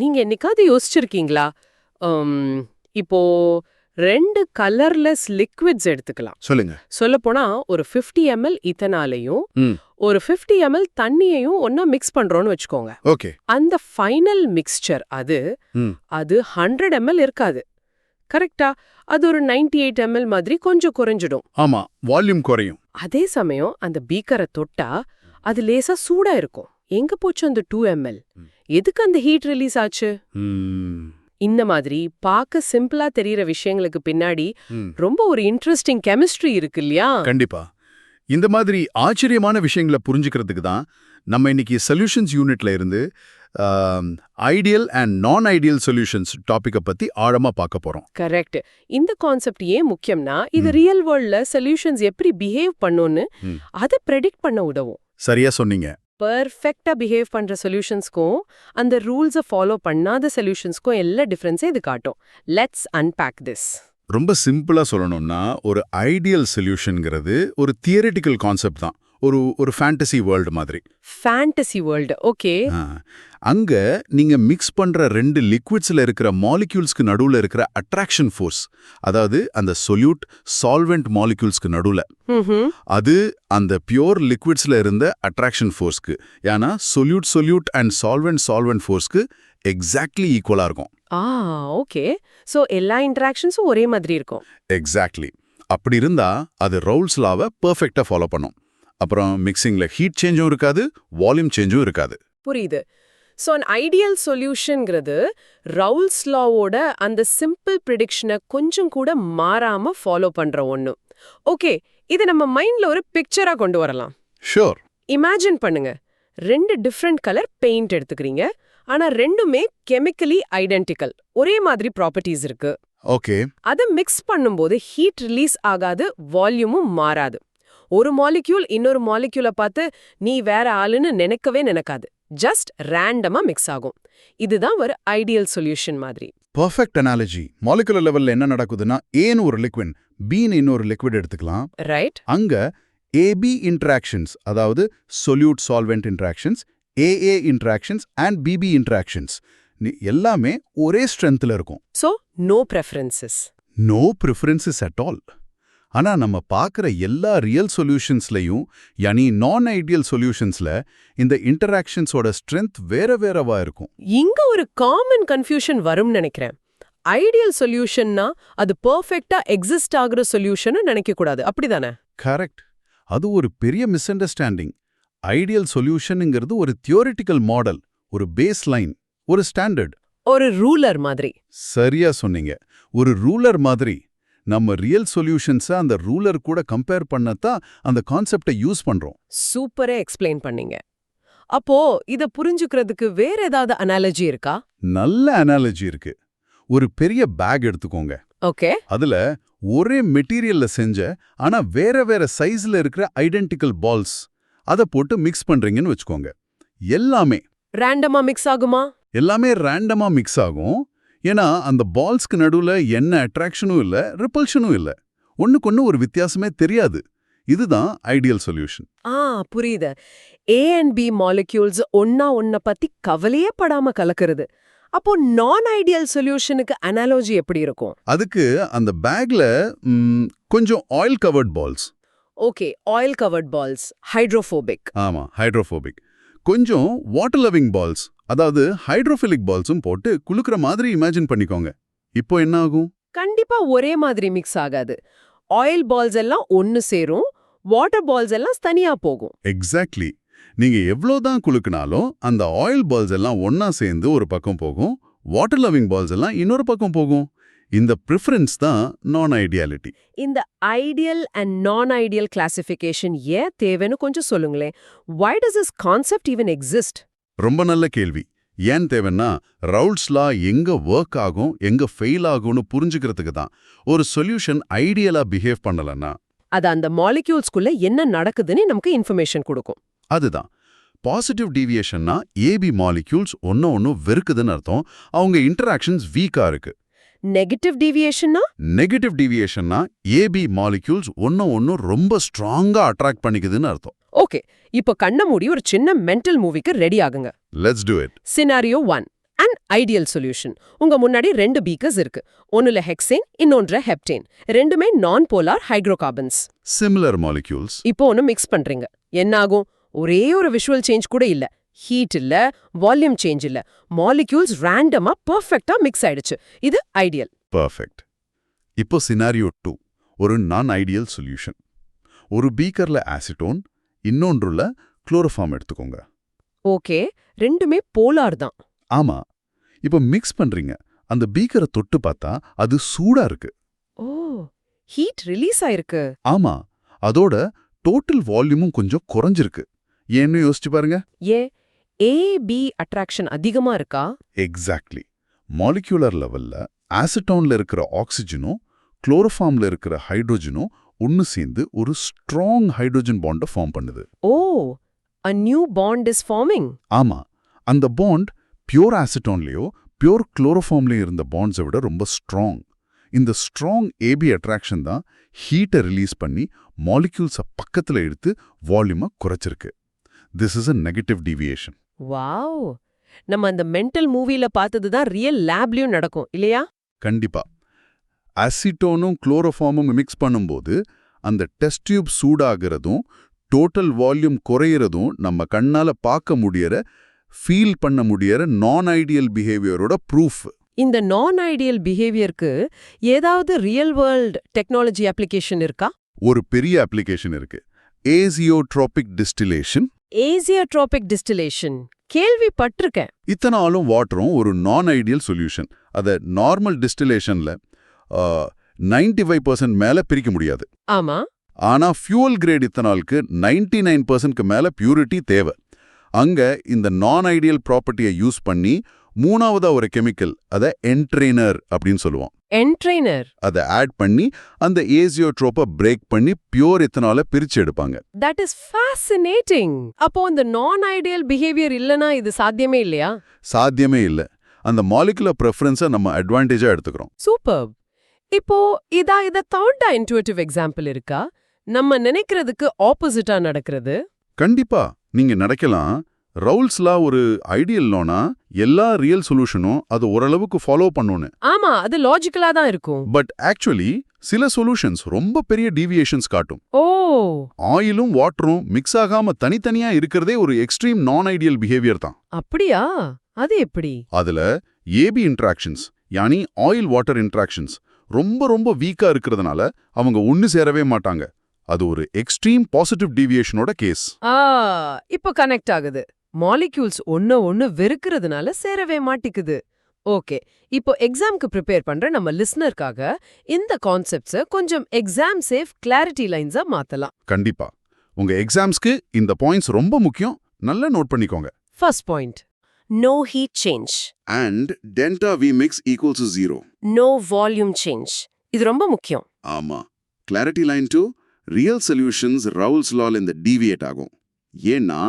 நீங்க என்னைக்காவது யோசிச்சிருக்கீங்களா? இப்போ 2 கலர்லெஸ் லிக்விட்ஸ் எடுத்துக்கலாம். சொல்லுங்க. சொல்லப்போனா ஒரு 50 ml இத்தனாலையும் ம் ஒரு 50 ml தண்ணியையும் ஒண்ணா மிக்ஸ் பண்றோம்னு வச்சுக்கோங்க. ஓகே. அந்த ஃபைனல் மிக்ஸ்சர் ம் அது 100 ml இருக்காது. கரெக்ட்டா? அது ஒரு 98 ml மாதிரி கொஞ்சம் குறைஞ்சிடும். ஆமா, வால்யூம் குறையும். அதே சமயம் அந்த பீக்கரை தொட்டா அது லேசா சூடா இருக்கும். எங்க போச்சு அந்த 2 ml? எதுக்கு அந்த ஹீட் ரிலீஸ் ஆச்சு? ம் இந்த மாதிரி பார்க்க சிம்பிளா தெரியற விஷயங்களுக்கு பின்னாடி ம். ரொம்ப ஒரு இன்ட்ரெஸ்டிங் கெமிஸ்ட்ரி இருக்கு இல்லையா? கண்டிப்பா. இந்த மாதிரி ஆச்சரியமான விஷயங்களை புரிஞ்சுக்கிறதுக்கு தான் நம்ம இன்னைக்கு சொல்யூஷன்ஸ் யூனிட்ல இருந்து ideal and non ideal solutions டாபிக்கை பத்தி ஆழமா பார்க்க போறோம். கரெக்ட். இந்த கான்செப்ட் ஏன் முக்கியம்னா இது ரியல் வேர்ல்ட்ல சொல்யூஷன்ஸ் எப்படி பிஹேவ் பண்ணும்னு அதை ப்ரெடிக்ட் பண்ண உதவும். சரியா சொன்னீங்க. பர்ஃபெக்ட்டா பிஹேவ் பண்ற சொல்யூஷன்ஸ்க்கும் அந்த ரூல்ஸை ஃபாலோ பண்ணாத சொல்யூஷன்ஸ்க்கும் எல்லா டிஃபரன்ஸே இது காட்டும். Let's unpack this. ரொம்ப சிம்பிளா சொல்லணும்னா ஒரு ஐடியல் சொல்யூஷன்ங்கிறது ஒரு தியரிட்டிக்கல் கான்செப்ட் தான். ஒரு ஃபேண்டசி வேர்ல்டு மாதிரி. Fantasy world, okay. அங்க நீங்க மிக்ஸ் பண்ற 2 லிக்விட்ஸ்ல இருக்கிற மாலிக்யூல்ஸ்க்கு நடுவுல இருக்கிற அட்ராக்ஷன் ஃபோர்ஸ், அதாவது அந்த சொல்யூட் சால்வெண்ட் மாலிக்யூல்ஸ்க்கு நடுவுல, அது அந்த பியூர் லிக்விட்ஸ்ல இருந்த அட்ராக்ஷன் ஃபோர்ஸ்க்கு, ஏன்னா சொல்யூட் அண்ட் சால்வெண்ட் ஃபோர்ஸ்க்கு எக்ஸாக்ட்லி ஈக்குவலா இருக்கும். ஓகே. சோ எல்லா இன்டராக்ஷன்ஸும் ஒரே மாதிரி இருக்கும். எக்ஸாக்ட்லி. அப்படி இருந்தா அது ரவுல்ஸ் லாவை பெர்ஃபெக்ட்டா ஃபாலோ பண்ணும். அப்புறம் மிக்சிங்ல ஹீட் சேஞ்சும் இருக்காது, வால்யூம் சேஞ்சும் இருக்காது. புரியுது. சோ an ஐடியல் சொல்யூஷன்ங்கிறது ரவுல்ஸ் லாவோட அந்த சிம்பிள் ப்ரெடிக்ஷனை கொஞ்சம் கூட மாறாம ஃபாலோ பண்ற ஒண்ணு. ஓகே, இது நம்ம மைண்ட்ல ஒரு பிக்சரா கொண்டு வரலாம். ஷூர். இமேஜின் பண்ணுங்க. 2 டிஃப்ரெண்ட் கலர் பெயிண்ட் எடுத்துக்கிறீங்க. ஆனா ரெண்டுமே கெமிக்கலி ஐடென்டிக்கல். ஒரே மாதிரி ப்ராப்பர்ட்டிஸ் இருக்கு. ஓகே. அதை மிக்ஸ் பண்ணும்போது ஹீட் ரிலீஸ் ஆகாது, வால்யூமும் மாறாது. ஒரு மாலிக்யூல் இன்னொரு மாலிக்யூலை பார்த்து நீ வேற ஆளுன்னு நினைக்காது. ஜஸ்ட் ரேண்டமா மிக்ஸ் ஆகும். இதுதான் ஒரு ஐடியல் சொல்யூஷன் மாதிரி. Perfect analogy. மாலிகுலர் லெவல்ல என்ன நடக்குதுன்னா ஏன்னு ஒரு லிக்விட், பீன்னு இன்னொரு லிக்விட் எடுத்துக்கலாம். ரைட். அங்க ஏபி இன்டராக்ஷன்ஸ், அதாவது solute solvent interactions, AA interactions and BB interactions எல்லாமே ஒரே ஸ்ட்ரென்த்ல இருக்கும். So no preferences. No preferences at all. ஆனா நம்ம பார்க்குற எல்லா ரியல் சொல்யூஷன்ஸ்லையும், யானி நான் ஐடியல் சொல்யூஷன்ஸ்ல இந்த இன்டராக்ஷன்ஸோட ஸ்ட்ரென்த் வேறவா இருக்கும். இங்க ஒரு காமன் கன்ஃபியூஷன் வரும்னு நினைக்கிறேன். ஐடியல் சொல்யூஷன்னா அது பெர்ஃபெக்ட்டா எக்ஸிஸ்ட் ஆகுற சொல்யூஷன் நினைக்க கூடாது, அப்படிதானே? கரெக்ட். அது ஒரு பெரிய மிஸ் அண்டர்ஸ்டாண்டிங். ஐடியல் சொல்யூஷனுங்கிறது ஒரு தியோரிட்டிக்கல் மாடல், ஒரு பேஸ் லைன், ஒரு ஸ்டாண்டர்ட், ஒரு ரூலர் மாதிரி. சரியா சொன்னீங்க. ஒரு ரூலர் மாதிரி. நம்ம ரியல் சொல்யூஷன்ஸை அந்த ரூலர் கூட கம்பேர் பண்ணத்தான் அந்த கான்செப்டை யூஸ் பண்றோம். சூப்பரா எக்ஸ்பிளைன் பண்ணீங்க. அப்போ இத புரிஞ்சுக்கிறதுக்கு வேற ஏதாவது அனாலஜி இருக்கா? நல்ல அனாலஜி இருக்கு. ஒரு பெரிய பேக் எடுத்துக்கோங்க. ஓகே. அதுல ஒரே மெட்டீரியல்ல செஞ்ச ஆனா வேற சைஸ்ல இருக்கிற ஐடென்டிக்கல் பால்ஸ் அதை போட்டு மிக்ஸ் பண்றீங்கன்னு வச்சுக்கோங்க. எல்லாமே ரேண்டமா மிக்ஸ் ஆகுமா? எல்லாமே ரேண்டமா மிக்ஸ் ஆகும். ஏன்னா அந்த பால்ஸ்க்கு நடுவுல என்ன அட்ராக்ஷனும் இல்ல, ரிப்பல்ஷனும் இல்ல. ஒண்ணுக்கொன்னு ஒரு வித்தியாசமே தெரியாது. இதுதான் ஐடியல் சொல்யூஷன். புரியுது. ஏ அண்ட் பி மாலிக்யூல்ஸ் ஒன்ன பத்தி கவலையே படாம கலக்கிறது. அப்போ நான் ஐடியல் சொல்யூஷனுக்கு அனாலஜி எப்படி இருக்கும்? அதுக்கு அந்த பேக்ல கொஞ்சம் oil covered balls. Okay, oil covered balls, hydrophobic. ஆமா, ஹைட்ரோஃபோபிக். கொஞ்சம் வாட்டர் லவிங் பால்ஸ், அதாவது ஹைட்ரோஃபிலிக் பால்ஸும் போட்டு குலுக்குற மாதிரி இமேஜின் பண்ணிக்கோங்க. இப்போ என்ன ஆகும்? கண்டிப்பா ஒரே மாதிரி மிக்ஸ் ஆகாது. ஆயில் பால்ஸ் எல்லாம் ஒன்னு சேரும், வாட்டர் பால்ஸ் எல்லாம் தனியா போகும். எக்ஸாக்ட்லி. நீங்க எவ்வளவுதான் குலுக்குனாலும் அந்த ஆயில் பால்ஸ் எல்லாம் ஒன்னா சேர்ந்து ஒரு பக்கம் போகும், வாட்டர் லவிங் பால்ஸ் எல்லாம் இன்னொரு பக்கம் போகும். இந்த ப்ரிஃபரன்ஸ் தான் நான் ஐடியாலிட்டி. இந்த ideal and non ideal classification ஏன் தேவைன்னு கொஞ்சம் சொல்லுங்களேன். why does this concept even exist? ரொம்ப நல்ல கேள்வி. ஏன் தேவைன்னா ரவுல்ஸ் லா எங்க ஒர்க் ஆகும், எங்க ஃபெயில் ஆகும்னு புரிஞ்சுக்கிறதுக்கு தான். ஒரு சொல்யூஷன் ஐடியலா பிஹேவ் பண்ணலன்னா அது அந்த மாலிக்யூல்ஸ்குள்ள என்ன நடக்குதுன்னு நமக்கு இன்ஃபர்மேஷன் கொடுக்கும். அதுதான் பாசிட்டிவ் டீவியேஷன்னா ஏபி மாலிக்யூல்ஸ் ஒன்னு வெறுக்குதுன்னு அர்த்தம். அவங்க இன்டராக்ஷன்ஸ் வீக்கா இருக்கு. நெகட்டிவ் டீவியேஷன்னா? நெகட்டிவ் டீவியேஷன்னா ஏபி மாலிக்யூல்ஸ் ஒன்னு ரொம்ப ஸ்ட்ராங்கா அட்ராக்ட் பண்ணிக்குதுன்னு அர்த்தம். ஓகே, இப்போ கண்ண மூடி ஒரு சின்ன மென்டல் மூவிக்கு ரெடி ஆகுங்க. Let's to it. Scenario 1. And ideal solution. உங்க முன்னாடி 2 பீக்கர்ஸ் இருக்கு. ஒன்னுல ஹெக்சேன், இன்னொன்ற ஹெப்டேன். ரெண்டுமே நான் போலார் ஹைட்ரோகார்பன்ஸ். Similar molecules. இப்போ ஒன்னு மிக்ஸ் பண்றீங்க. என்ன ஆகும்? ஒரே ஒரு விஷுவல் சேஞ்ச் கூட இல்ல. ஹீட் இல்ல, வால்யூம் சேஞ்ச் இல்ல. மாலிக்யூல்ஸ் ரேண்டமா பெர்ஃபெக்ட்டா மிக்ஸ் ஆயிடுச்சு. இது ஐடியல். பெர்ஃபெக்ட். இப்போ சினாரியோ 2, ஒரு நான் ஐடியல் சொல்யூஷன். ஒரு பீக்கர்ல ஆசிட்டோன், இன்னொன்றுல குளோரோஃபார்ம் எடுத்துக்கோங்க. ஓகே, ரெண்டுமே போலார் தான். ஆமா. இப்போ மிக்ஸ் பண்றீங்க. அந்த பீக்கரை தொட்டு பார்த்தா அது சூடா இருக்கு. ஓ, ஹீட் ரிலீஸ் ஆயிருக்கு. ஆமா. அதோட டோட்டல் வால்யூமும் கொஞ்சம் குறைஞ்சிருக்கு. ஏன்னு யோசிச்சு பாருங்க. ஏன் ஏபி அட்ராக்ஷன் அதிகமா இருக்கா? எக்ஸாக்ட்லி. மாலிக்யூலர் லெவல்ல ஆசிட்டோன்ல இருக்கிற ஆக்சிஜனும் குளோரோஃபார்ம்ல இருக்கிற ஹைட்ரோஜனும் ஒன்னு சேர்ந்து ஒரு ஸ்ட்ராங் ஹைட்ரோஜன் பாண்டை ஃபார்ம் பண்ணுது. ஓ, a new bond is forming. ஆமா. அந்த பாண்ட் பியூர் ஆசிட்டோன்லயோ பியூர் குளோரோஃபார்ம்லயோ இருந்த பாண்ட்ஸை விட ரொம்ப ஸ்ட்ராங். இந்த ஸ்ட்ராங் ஏபி அட்ராக்ஷன் தான் ஹீட்டை ரிலீஸ் பண்ணி மாலிக்யூல்ஸை பக்கத்துல எடுத்து வால்யூமை குறைச்சிருக்கு. This is a negative deviation. Wow, நம்ம அந்த மென்டல் மூவில பார்த்தது தான் ரியல் லேப்லயும் நடக்கும் இல்லையா? கண்டிப்பா. அசிட்டோனும் குளோரோஃபார்மும் மிக்ஸ் பண்ணும்போது அந்த டெஸ்ட் டியூப் சூடாகிறதும் டோட்டல் வால்யூம் குறையிறதும் நம்ம கண்ணால பார்க்க முடியற, ஃபீல் பண்ண முடியற நான் ஐடியல் பிஹேவியரோட ப்ரூஃப். இந்த நான் ஐடியல் பிஹேவியருக்கு ஏதாவது ரியல் வேர்ல்ட் டெக்னாலஜி அப்ளிகேஷன் இருக்கா? ஒரு பெரிய அப்ளிகேஷன் இருக்கு. ஏசியோட்ரோபிக் டிஸ்டிலேஷன். ஏசியோட்ரோபிக் டிஸ்டிலேஷன் கேள்விப்பட்டிருக்கேன். இத்தனாலும் வாட்டரும் ஒரு நான் ஐடியல் சொல்யூஷன். அதை நார்மல் டிஸ்டிலேஷன்ல 95% மேல பிரிக்க முடியாது. ஆமா. ஆனா ஃபியூவல் கிரேட் இத்தனாலுக்கு 99%க்கு மேல பியூரிட்டி தேவை. அங்க இந்த நான் ஐடியல் ப்ராப்பர்ட்டியை யூஸ் பண்ணி மூணாவதா ஒரு கெமிக்கல், அதை என்ட்ரெய்னர் அப்படின்னு சொல்லுவோம். என்ட்ரெய்னர். அதை ஆட் பண்ணி அந்த ஏசியோட்ரோப்பை பிரேக் பண்ணி பியூர் இத்தனால பிரிச்சு எடுப்பாங்க. That is fascinating. அப்போ இந்த நான் ஐடியல் பிஹேவியர் இல்லனா இது சாத்தியமே இல்லையா? சாத்தியமே இல்ல. அந்த மாலிகுலர் பிரெஃபரன்ஸை நம்ம அட்வான்டேஜா எடுத்துக்கிறோம். சூப்பர். இப்போ இத தவிர்த்த இன்ட்யூட்டிவ் எக்ஸாம்பிள் இருக்கா? நம்ம நினைக்கிறதுக்கு ஆப்போசிட்டா நடக்கிறது? கண்டிப்பா. நீங்க நடக்கலாம். ரவுல்ஸ் லா ஒரு ஐடியல் லானா எல்லா ரியல் சொல்யூஷனும் அது ஓரளவுக்கு ஃபாலோ பண்ணணும்னு. ஆமா, அது லாஜிக்கலா தான் இருக்கும். பட் ஆக்சுவலி சில சொல்யூஷன்ஸ் ரொம்ப பெரிய டீவியேஷன்ஸ் காட்டும். ஓ, ஆயிலும் வாட்டரும் மிக்ஸ் ஆகாம தனித்தனியா இருக்கிறதே ஒரு எக்ஸ்ட்ரீம் நான் ஐடியல் பிஹேவியர் தான். அப்படியா? அது எப்படி? அதுல ஏபி இன்ட்ராக்ஷன்ஸ், யானி ஆயில் வாட்டர் இன்ட்ராக்ஷன்ஸ் ரொம்ப ரொம்ப வீக்கா இருக்கிறதுனால அவங்க ஒன்னு சேரவே மாட்டாங்க. அது ஒரு எக்ஸ்ட்ரீம் பாசிட்டிவ் டீவியேஷனோட கேஸ். இப்போ கனெக்ட் ஆகுது. மாலிக்யூல்ஸ் ஒன்னு வெறுக்கிறதுனால சேரவே மாட்டிக்குது. ஓகே, இப்போ எக்ஸாம்க்கு ப்ரிப்பேர் பண்ற நம்ம லிஸ்னருக்காக இந்த கான்செப்ட்ஸை கொஞ்சம் எக்ஸாம் சேஃப் கிளாரிட்டி லைன்ஸா மாத்தலாம். கண்டிப்பா. உங்க எக்ஸாம்ஸ்க்கு இந்த பாயிண்ட்ஸ் ரொம்ப முக்கியம். நல்லா நோட் பண்ணிக்கோங்க. First point, no heat change and delta V mix equals to 0. no volume change. இது ரொம்ப முக்கியம். ஆமா. clarity line 2, real solutions Raoult's law in the deviate ஆகும். ஏன்னா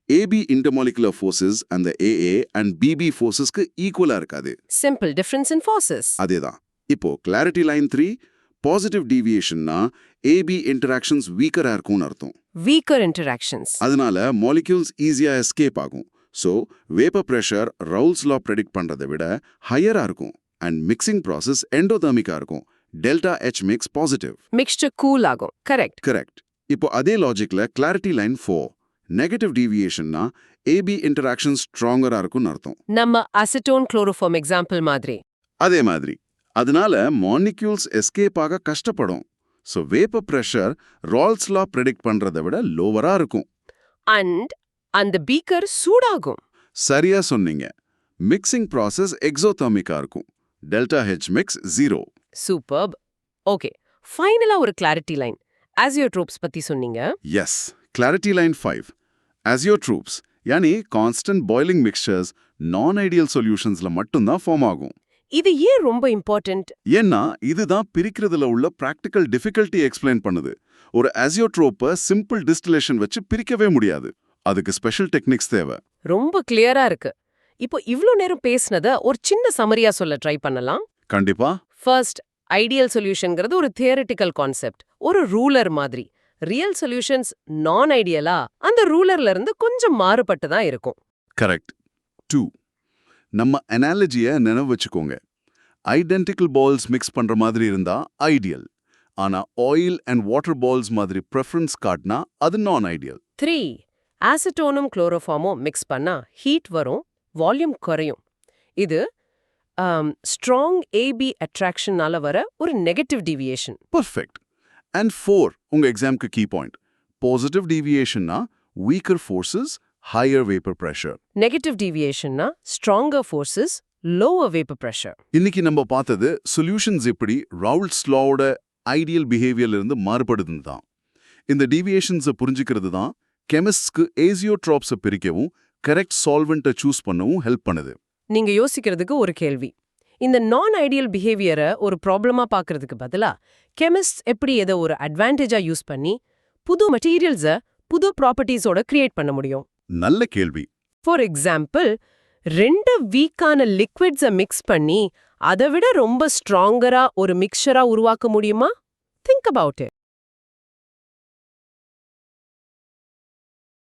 AB intermolecular forces and the AA and BB forcesக்கு ஈக்குவலா இருக்காது. simple difference in forces. அதேதான். இப்போ clarity line 3, positive deviationனா AB interactions weaker-ஆ இருக்கும்னு அர்த்தம். weaker interactions. அதனால molecules ஈஸியா escape ஆகும். So, vapor pressure Raoult's law predict பண்றதை விட ஹையரா இருக்கும். and mixing process endothermic-ஆ இருக்கும். delta H mix positive. mixture cool ஆகும். correct. Correct. இப்போ அதே லாஜிக்ல clarity line 4, negative deviationனா AB interactions stronger-ஆ இருக்கும்னு அர்த்தம். நம்ம அசிட்டோன் குளோரோஃபார்ம் எக்ஸாம்பிள் மாதிரி. அதே மாதிரி. அதனால molecules escape ஆக கஷ்டப்படும். So, vapor pressure Raoult's law predict பண்றதை விட லோவரா இருக்கும். and அந்த பீக்கர் சூடாகும். சரியா சொன்னீங்க. மிக்சிங் ப்ராசஸ் எக்ஸோதெர்மிக்கா இருக்கும். Delta H mix 0. Superb. Okay, ஃபைனலா ஒரு கிளாரிட்டி லைன். அசியோட்ரோப்ஸ் பத்தி சொன்னீங்க. எஸ். Clarity line 5. அசியோட்ரோப்ஸ் யானி constant boiling mixtures non ideal சொல்யூஷன்ஸ்ல மட்டும்தான் ஃபார்ம் ஆகும். இது ஏன் ரொம்ப இம்பார்ட்டன்ட்? ஏன்னா இதுதான் பிரிக்கிறதுல உள்ள பிராக்டிக்கல் டிஃபிகல்ட்டி எக்ஸ்பிளைன் பண்ணுது. ஒரு அசியோட்ரோப்பை சிம்பிள் டிஸ்டிலேஷன் வச்சு பிரிக்கவே முடியாது. அதுக்கு ஸ்பெஷல் டெக்னிக்ஸ் தேவை. ரொம்ப கிளியரா இருக்கு. இப்போ இவ்ளோ நேரம் பேசினத ஒரு சின்ன சமரியா சொல்ல ட்ரை பண்ணலாம். கண்டிப்பா. ஃபர்ஸ்ட், ஐடியல் சொல்யூஷன்ங்கிறது ஒரு தியரிட்டிக்கல் கான்செப்ட், ஒரு ரூலர் மாதிரி. ரியல் சொல்யூஷன்ஸ் நான் ஐடியலா அந்த ரூலர்ல இருந்து கொஞ்சம் மாறுபட்டு தான் இருக்கும். கரெக்ட். 2, நம்ம அனாலஜியை நினைவு வச்சுக்கோங்க. ஐடென்டிக்கல் பால்ஸ் மிக்ஸ் பண்ற மாதிரி இருந்தா ஐடியல். ஆனா ஆயில் அண்ட் வாட்டர் பால்ஸ் மாதிரி ப்ரெஃபரன்ஸ் காட்டினா அது நான் ஐடியல். 3. ஆசிட்டோனும் குளோரோஃபார்மும் மிக்ஸ் பண்ணா ஹீட் வரும், வால்யூம் குறையும். இது ஸ்ட்ராங் ஏபி அட்ராக்ஷனால வர ஒரு நெகட்டிவ் டீவியேஷன். பர்ஃபெக்ட். அண்ட் 4 உங்க எக்ஸாம்க்கு கீ பாயிண்ட். பாசிட்டிவ் டீவியேஷன்னா weaker forces, higher vapour pressure. Negative டீவியேஷன்னா stronger forces, lower vapour pressure. இன்னைக்கு நம்ம பார்த்தது சொல்யூஷன்ஸ் எப்படி ரவுல்ட்ஸ் லாவோட ஐடியல் பிஹேவியர்ல இருந்து மாறுபடுதுன்னு தான். இந்த டீவியேஷன்ஸை புரிஞ்சுக்கிறது தான் கெமிஸ்ட்ஸ்க்கு ஏசியோட்ராப்ஸை பிரிக்கவும் கரெக்ட் சால்வெண்ட்டை சூஸ் பண்ணவும் ஹெல்ப் பண்ணுது. நீங்க யோசிக்கிறதுக்கு ஒரு கேள்வி. இந்த நான் ஐடியல் பிஹேவியரை ஒரு ப்ராப்ளமா பார்க்கறதுக்கு பதிலா கெமிஸ்ட் எப்படி எதை ஒரு அட்வான்டேஜா யூஸ் பண்ணி புது மெட்டீரியல்ஸை புது ப்ராப்பர்ட்டிஸோட கிரியேட் பண்ண முடியும்? நல்ல கேள்வி. ஃபார் எக்ஸாம்பிள், 2 வீக்கான லிக்விட்ஸை மிக்ஸ் பண்ணி அதை விட ரொம்ப ஸ்ட்ராங்கரா ஒரு மிக்சரா உருவாக்க முடியுமா? Think about it.